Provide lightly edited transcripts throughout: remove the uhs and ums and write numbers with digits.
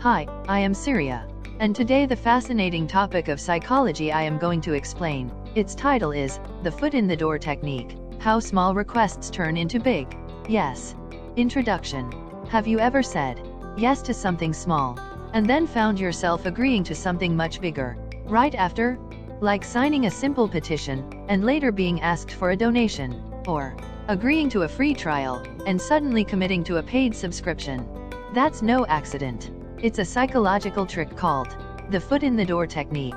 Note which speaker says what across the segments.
Speaker 1: Hi, I am Syria. And today the fascinating topic of psychology I am going to explain. Its title is, The Foot in the Door Technique, How Small Requests Turn into Big. Yes. Introduction. Have you ever said yes to something small, and then found yourself agreeing to something much bigger right after? Like signing a simple petition, and later being asked for a donation, or agreeing to a free trial, and suddenly committing to a paid subscription. That's no accident. It's a psychological trick called the foot in the door technique.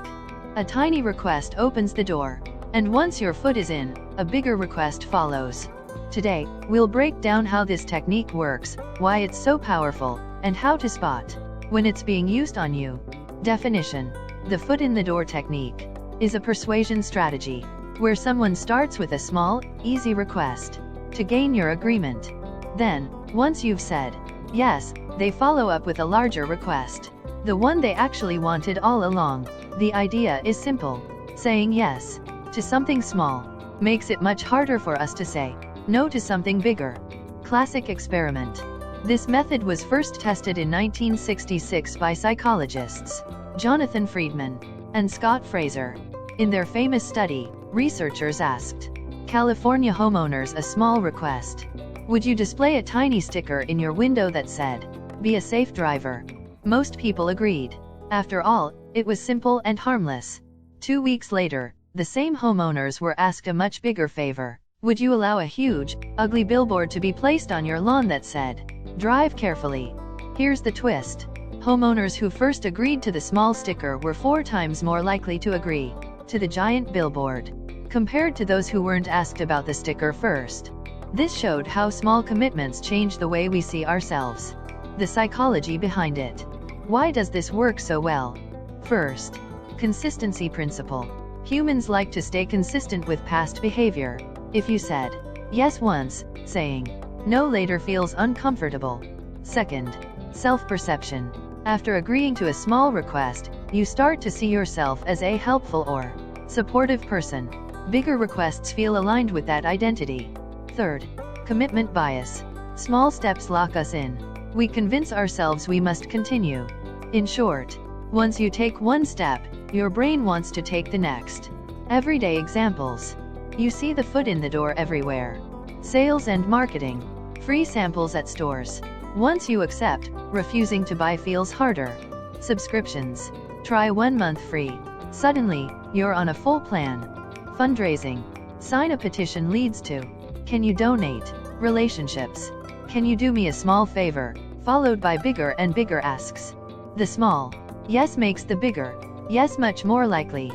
Speaker 1: A tiny request opens the door, and once your foot is in, a bigger request follows. Today, we'll break down how this technique works, why it's so powerful, and how to spot when it's being used on you. Definition. The foot in the door technique is a persuasion strategy where someone starts with a small, easy request to gain your agreement. Then, once you've said yes, they follow up with a larger request, the one they actually wanted all along. The idea is simple. Saying yes to something small makes it much harder for us to say no to something bigger. Classic experiment. This method was first tested in 1966 by psychologists Jonathan Friedman and Scott Fraser. In their famous study, researchers asked California homeowners a small request. Would you display a tiny sticker in your window that said, "Be a safe driver"? Most people agreed. After all, it was simple and harmless. 2 weeks later, the same homeowners were asked a much bigger favor. Would you allow a huge, ugly billboard to be placed on your lawn that said, "Drive carefully"? Here's the twist. Homeowners who first agreed to the small sticker were 4 times more likely to agree to the giant billboard, compared to those who weren't asked about the sticker first. This showed how small commitments change the way we see ourselves. The psychology behind it. Why does this work so well? First, consistency principle. Humans like to stay consistent with past behavior. If you said yes once, saying no later feels uncomfortable. Second, self-perception. After agreeing to a small request, you start to see yourself as a helpful or supportive person. Bigger requests feel aligned with that identity. Third, commitment bias. Small steps lock us in. We convince ourselves we must continue. In short, once you take one step, your brain wants to take the next. Everyday examples. You see the foot in the door everywhere. Sales and marketing. Free samples at stores. Once you accept, refusing to buy feels harder. Subscriptions. Try 1 month free. Suddenly, you're on a full plan. Fundraising. Sign a petition leads to, "Can you donate?" Relationships. "Can you do me a small favor?" Followed by bigger and bigger asks. The small yes makes the bigger yes much more likely.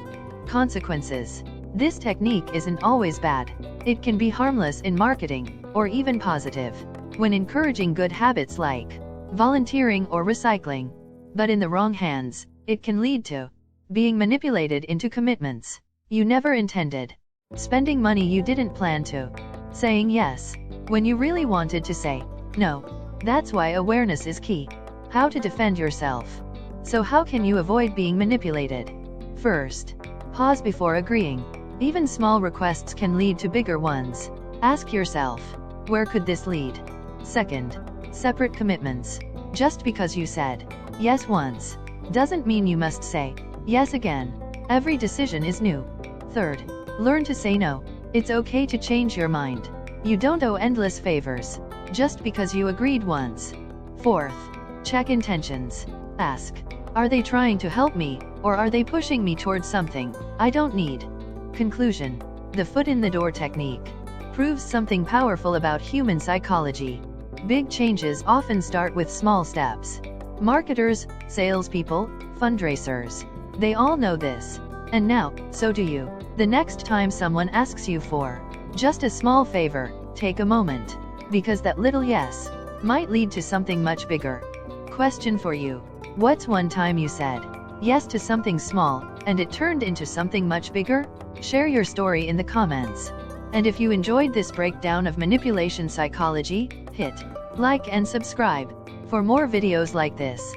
Speaker 1: Consequences. This technique isn't always bad. It can be harmless in marketing, or even positive, when encouraging good habits like volunteering or recycling. But in the wrong hands, it can lead to being manipulated into commitments you never intended. Spending money you didn't plan to. Saying yes when you really wanted to say no. That's why awareness is key. How to defend yourself. So how can you avoid being manipulated? First, pause before agreeing. Even small requests can lead to bigger ones. Ask yourself, where could this lead? Second, separate commitments. Just because you said yes once, doesn't mean you must say yes again. Every decision is new. Third, learn to say no. It's okay to change your mind. You don't owe endless favors just because you agreed once. Fourth, check intentions. Ask, are they trying to help me, or are they pushing me towards something I don't need? Conclusion. The foot in the door technique proves something powerful about human psychology. Big changes often start with small steps. Marketers, salespeople, fundraisers. They all know this. And now, so do you. The next time someone asks you for just a small favor, take a moment. Because that little yes might lead to something much bigger. Question for you. What's one time you said yes to something small, and it turned into something much bigger? Share your story in the comments. And if you enjoyed this breakdown of manipulation psychology, hit like and subscribe for more videos like this.